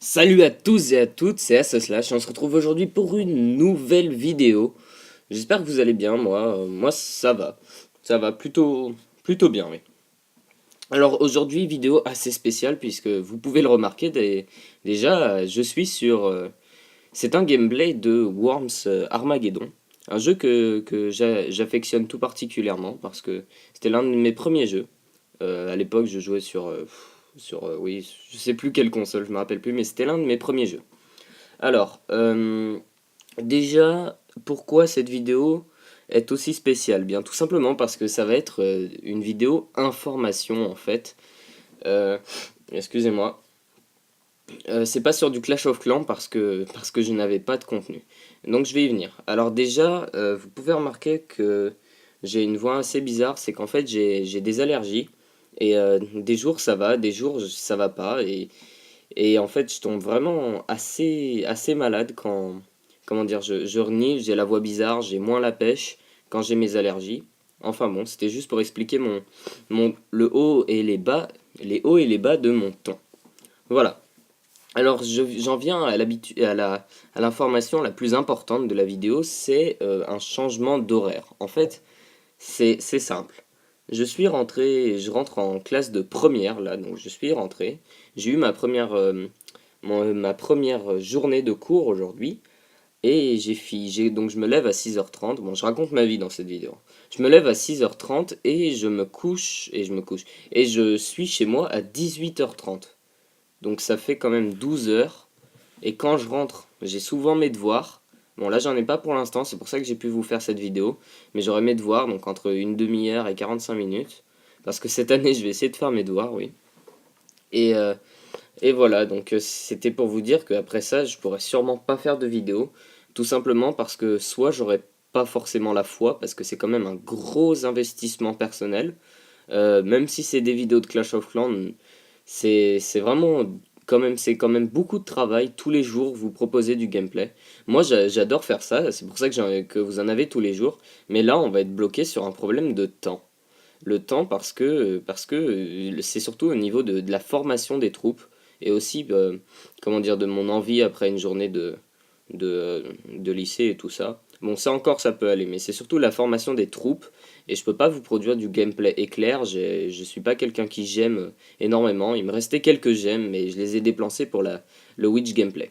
Salut à tous et à toutes, c'est Slash. On se retrouve aujourd'hui pour une nouvelle vidéo. J'espère que vous allez bien, moi ça va plutôt bien, oui. Alors aujourd'hui, vidéo assez spéciale puisque vous pouvez le remarquer déjà, je suis sur, c'est un gameplay de Worms Armageddon, un jeu que j'affectionne tout particulièrement parce que c'était l'un de mes premiers jeux. À l'époque, je jouais oui, je sais plus quelle console, je me rappelle plus, mais c'était l'un de mes premiers jeux. Alors, déjà, pourquoi cette vidéo est aussi spéciale? Bien, tout simplement parce que ça va être une vidéo information en fait. Euh, Excusez-moi. C'est pas sur du Clash of Clans parce que je n'avais pas de contenu. Donc je vais y venir. Alors déjà, vous pouvez remarquer que j'ai une voix assez bizarre, c'est qu'en fait j'ai des allergies et des jours ça va, des jours ça va pas et en fait je tombe vraiment assez malade quand comment dire je renifle, j'ai la voix bizarre, j'ai moins la pêche quand j'ai mes allergies. Enfin bon, c'était juste pour expliquer le haut et les hauts et les bas de mon ton. Voilà. Alors j'en viens à à l'information la plus importante de la vidéo, c'est un changement d'horaire. En fait, c'est simple. Je rentre en classe de première là, donc je suis rentré. J'ai eu ma première journée de cours aujourd'hui et donc je me lève à 6h30. Bon, je raconte ma vie dans cette vidéo. Je me lève à 6h30 et je me couche et je suis chez moi à 18h30. Donc ça fait quand même 12 heures. Et quand je rentre, j'ai souvent mes devoirs. Bon, là, j'en ai pas pour l'instant, c'est pour ça que j'ai pu vous faire cette vidéo. Mais j'aurai mes devoirs, donc entre une demi-heure et 45 minutes. Parce que cette année, je vais essayer de faire mes devoirs, oui. Et, euh, et voilà, donc c'était pour vous dire qu'après ça, je pourrais sûrement pas faire de vidéo. Tout simplement parce que soit j'aurais pas forcément la foi, parce que c'est quand même un gros investissement personnel. Même si c'est des vidéos de Clash of Clans, c'est vraiment c'est quand même beaucoup de travail tous les jours vous proposez du gameplay. Moi j'adore faire ça, c'est pour ça que vous en avez tous les jours, mais là on va être bloqué sur un problème de temps. Le temps parce que c'est surtout au niveau de la formation des troupes et aussi comment dire de mon envie après une journée de lycée et tout ça. Bon, ça encore, ça peut aller, mais c'est surtout la formation des troupes, et je peux pas vous produire du gameplay éclair, je suis pas quelqu'un qui j'aime énormément, il me restait quelques gemmes, mais je les ai dépensés pour le Witch gameplay.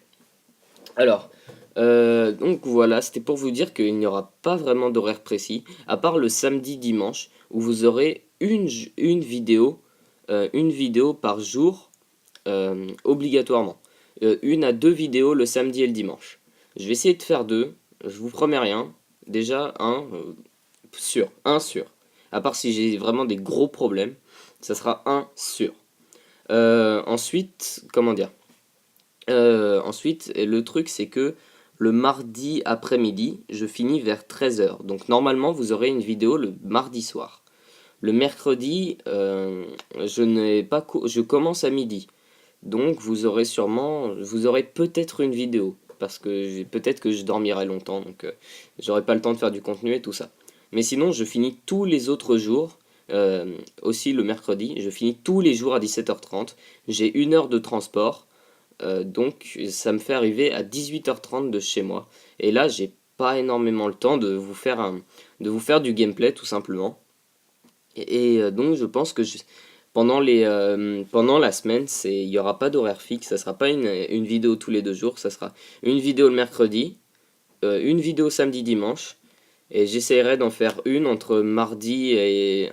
Alors, donc voilà, c'était pour vous dire qu'il n'y aura pas vraiment d'horaire précis, à part le samedi dimanche, où vous aurez une vidéo par jour obligatoirement. Une à deux vidéos le samedi et le dimanche. Je vais essayer de faire deux, je vous promets rien. Déjà, un sûr. À part si j'ai vraiment des gros problèmes, ça sera un sûr. Ensuite, comment dire ensuite, le truc c'est que le mardi après-midi, je finis vers 13h. Donc normalement, vous aurez une vidéo le mardi soir. Le mercredi, je commence à midi. Donc vous aurez peut-être une vidéo, parce que peut-être que je dormirai longtemps, donc j'aurai pas le temps de faire du contenu et tout ça. Mais sinon, je finis tous les autres jours, aussi le mercredi, je finis tous les jours à 17h30. J'ai une heure de transport, donc ça me fait arriver à 18h30 de chez moi. Et là, j'ai pas énormément le temps de vous faire du gameplay tout simplement. Donc je pense que pendant la semaine, il y aura pas d'horaire fixe, ça sera pas une vidéo tous les deux jours, ça sera une vidéo le mercredi, une vidéo samedi dimanche, et j'essaierai d'en faire une entre lundi et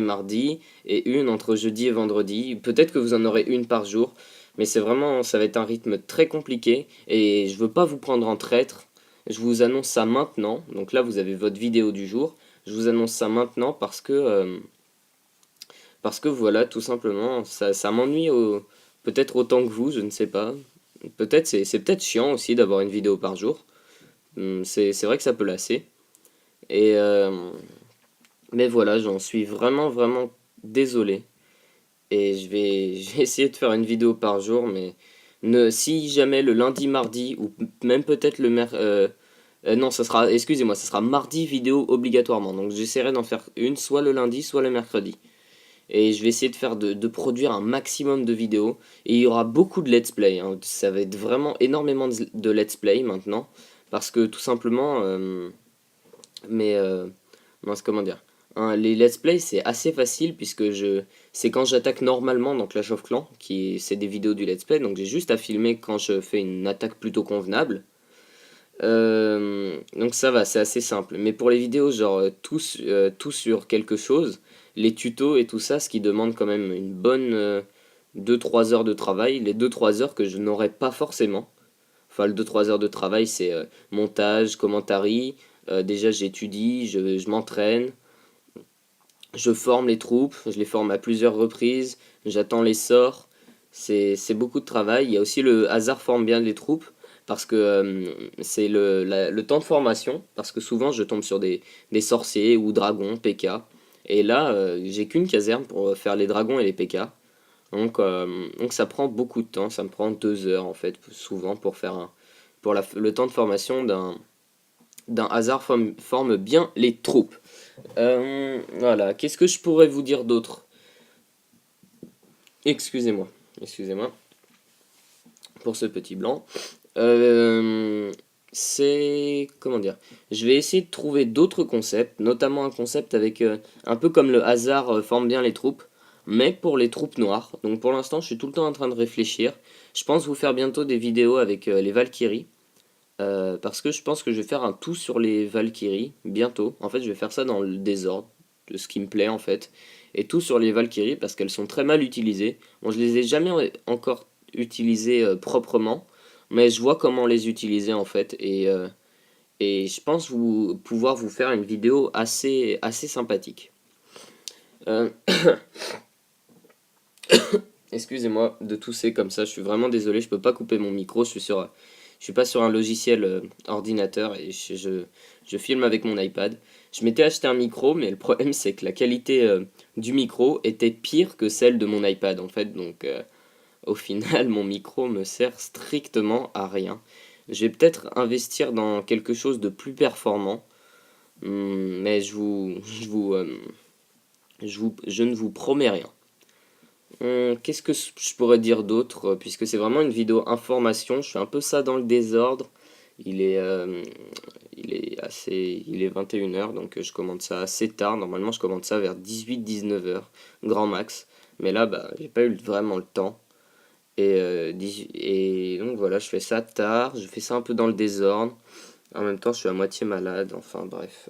mardi, et une entre jeudi et vendredi. Peut-être que vous en aurez une par jour, mais ça va être un rythme très compliqué, et je veux pas vous prendre en traître. Je vous annonce ça maintenant, donc là vous avez votre vidéo du jour. Je vous annonce ça maintenant parce que voilà, tout simplement, ça m'ennuie peut-être autant que vous, je ne sais pas. Peut-être c'est peut-être chiant aussi d'avoir une vidéo par jour. C'est vrai que ça peut lasser. Et mais voilà, j'en suis vraiment désolé. Et je vais essayer de faire une vidéo par jour, mais si jamais le lundi, mardi, ou même peut-être non, ça sera mardi vidéo obligatoirement. Donc j'essaierai d'en faire une soit le lundi, soit le mercredi. et je vais essayer de produire un maximum de vidéos, et il y aura beaucoup de let's play, hein. Ça va être vraiment énormément de let's play maintenant, parce que tout simplement, mais mince, comment dire, hein, les let's play c'est assez facile puisque c'est quand j'attaque normalement dans Clash of Clans, c'est des vidéos du let's play, donc j'ai juste à filmer quand je fais une attaque plutôt convenable. Donc ça va, c'est assez simple. Mais pour les vidéos, genre tout sur quelque chose, les tutos et tout ça, ce qui demande quand même une bonne 2-3 heures de travail, les 2-3 heures que je n'aurais pas forcément. Enfin, le 2-3 heures de travail, c'est montage, commentary, déjà j'étudie, je m'entraîne, je forme les troupes, je les forme à plusieurs reprises, j'attends les sorts, c'est beaucoup de travail. Il y a aussi le hasard forme bien les troupes, parce que c'est le temps de formation, parce que souvent je tombe sur des sorciers ou dragons, PK, et là j'ai qu'une caserne pour faire les dragons et les PK, donc ça prend beaucoup de temps, ça me prend 2 heures en fait, souvent pour le temps de formation d'un hasard forme bien les troupes. Voilà, qu'est-ce que je pourrais vous dire d'autre? Excusez-moi, excusez-moi pour ce petit blanc. Euh, c'est... Comment dire? Je vais essayer de trouver d'autres concepts, notamment un concept avec un peu comme le hasard forme bien les troupes, mais pour les troupes noires. Donc pour l'instant, je suis tout le temps en train de réfléchir. Je pense vous faire bientôt des vidéos avec les Valkyries. Parce que je pense que je vais faire un tout sur les Valkyries bientôt. En fait, je vais faire ça dans le désordre, de ce qui me plaît en fait. Et tout sur les Valkyries parce qu'elles sont très mal utilisées. Bon, je les ai jamais encore utilisées proprement, mais je vois comment les utiliser en fait. Et je pense pouvoir vous faire une vidéo assez sympathique. Euh, Excusez-moi de tousser comme ça, je suis vraiment désolé, je peux pas couper mon micro, je suis pas sur un logiciel ordinateur et je filme avec mon iPad. Je m'étais acheté un micro, mais le problème c'est que la qualité du micro était pire que celle de mon iPad en fait, donc au final mon micro me sert strictement à rien. Je vais peut-être investir dans quelque chose de plus performant, mais je ne vous promets rien. Qu'est-ce que je pourrais dire d'autre, puisque c'est vraiment une vidéo information, je fais un peu ça dans le désordre. Il est, euh, il est 21 heures, donc je commande ça assez tard. Normalement, je commande ça vers 18-19 heures, grand max. Mais là, bah, j'ai pas eu vraiment le temps. Et donc voilà, je fais ça tard, je fais ça un peu dans le désordre. En même temps, je suis à moitié malade. Enfin bref,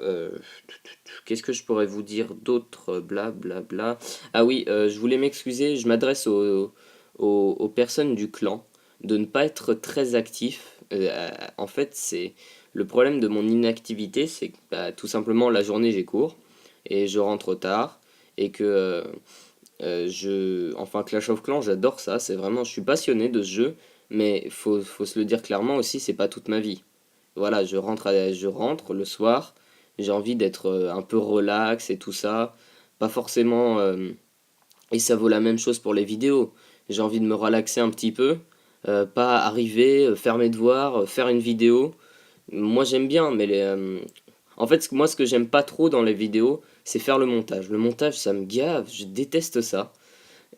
qu'est-ce que je pourrais vous dire d'autre? Bla bla bla. Ah oui, je voulais m'excuser. Je m'adresse aux personnes du clan de ne pas être très actif. En fait, c'est le problème de mon inactivité, c'est que bah, tout simplement la journée j'ai cours et je rentre tard et que enfin Clash of Clans, j'adore ça. C'est vraiment, je suis passionné de ce jeu, mais faut se le dire clairement aussi, c'est pas toute ma vie. Voilà, je rentre le soir, j'ai envie d'être un peu relax et tout ça. Pas forcément. Et ça vaut la même chose pour les vidéos. J'ai envie de me relaxer un petit peu, pas arriver, faire mes devoirs, faire une vidéo. Moi j'aime bien, mais en fait, moi ce que j'aime pas trop dans les vidéos, c'est faire le montage. Le montage, ça me gave, je déteste ça.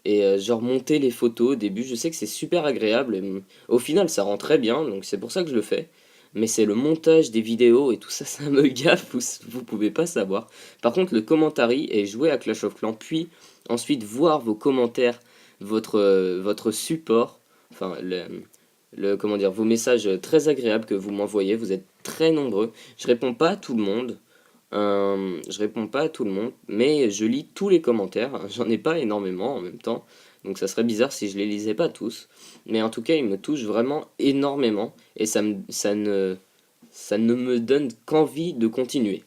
Et genre monter les photos au début, je sais que c'est super agréable. Et, au final, ça rend très bien, donc c'est pour ça que je le fais. Mais c'est le montage des vidéos et tout ça, ça me gaffe, vous pouvez pas savoir. Par contre, le commentary et jouer à Clash of Clans, puis ensuite voir vos commentaires, votre support, enfin comment dire, vos messages très agréables que vous m'envoyez, vous êtes très nombreux. Je réponds pas à tout le monde, je réponds pas à tout le monde, mais je lis tous les commentaires. J'en ai pas énormément en même temps, donc ça serait bizarre si je les lisais pas tous. Mais en tout cas, ils me touchent vraiment énormément et ça ne me donne qu'envie de continuer.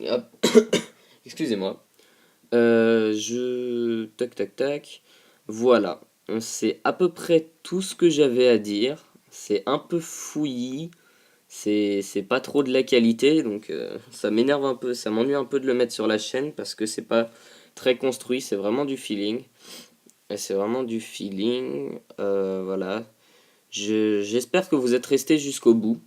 Hop. Excusez-moi. Tac, tac, tac. Voilà. C'est à peu près tout ce que j'avais à dire. C'est un peu fouillis. C'est pas trop de la qualité, donc ça m'énerve un peu, ça m'ennuie un peu de le mettre sur la chaîne parce que c'est pas très construit, c'est vraiment du feeling. Et c'est vraiment du feeling, voilà. J'espère que vous êtes restés jusqu'au bout,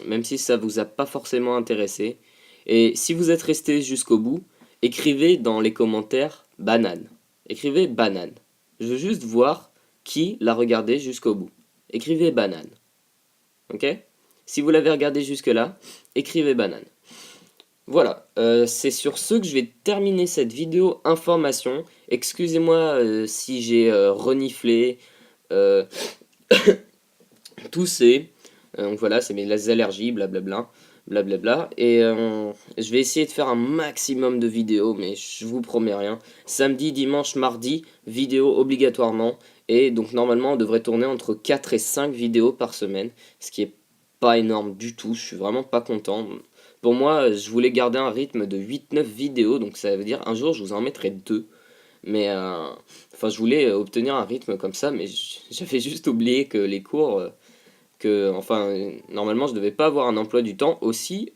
même si ça vous a pas forcément intéressé. Et si vous êtes resté jusqu'au bout, écrivez dans les commentaires banane. Écrivez banane. Je veux juste voir qui l'a regardé jusqu'au bout. Écrivez banane. Ok? Si vous l'avez regardé jusque-là, écrivez banane. Voilà, c'est sur ce que je vais terminer cette vidéo information. Excusez-moi si j'ai reniflé, euh, toussé. Donc voilà, c'est mes allergies, blablabla. Blablabla. Et je vais essayer de faire un maximum de vidéos, mais je vous promets rien. Samedi, dimanche, mardi, vidéo obligatoirement. Et donc normalement, on devrait tourner entre 4 et 5 vidéos par semaine, ce qui est pas énorme du tout. Je suis vraiment pas content. Pour moi, je voulais garder un rythme de 8-9 vidéos, donc ça veut dire un jour je vous en mettrai 2. Mais enfin, je voulais obtenir un rythme comme ça, mais j'avais juste oublié que les cours, normalement je devais pas avoir un emploi du temps aussi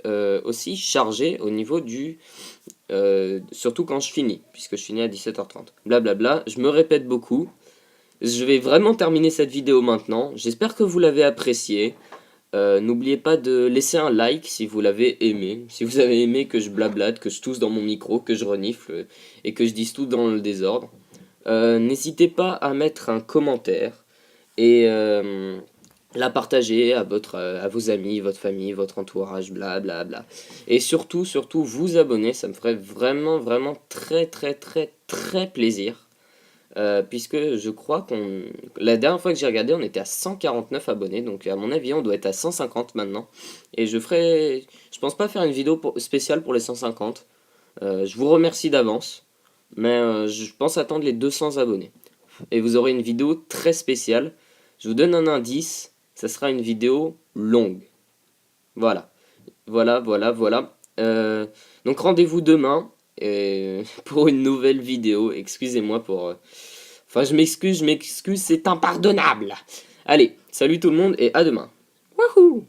chargé au niveau du, surtout quand je finis, puisque je finis à 17h30. Blablabla, je me répète beaucoup. Je vais vraiment terminer cette vidéo maintenant. J'espère que vous l'avez appréciée. N'oubliez pas de laisser un like si vous l'avez aimé. Si vous avez aimé que je blablate, que je tousse dans mon micro, que je renifle et que je dise tout dans le désordre. N'hésitez pas à mettre un commentaire et la partager à vos amis, votre famille, votre entourage, blablabla. Et surtout, vous abonner, ça me ferait vraiment, vraiment très, très, très, très plaisir. Puisque je crois la dernière fois que j'ai regardé, on était à 149 abonnés, donc à mon avis, on doit être à 150 maintenant. Et je pense pas faire une vidéo spéciale pour les 150. Je vous remercie d'avance, mais je pense attendre les 200 abonnés. Et vous aurez une vidéo très spéciale. Je vous donne un indice, ça sera une vidéo longue. Voilà, voilà. Donc rendez-vous demain pour une nouvelle vidéo. Excusez-moi pour... Enfin, je m'excuse, c'est impardonnable. Allez, salut tout le monde et à demain. Wouhou!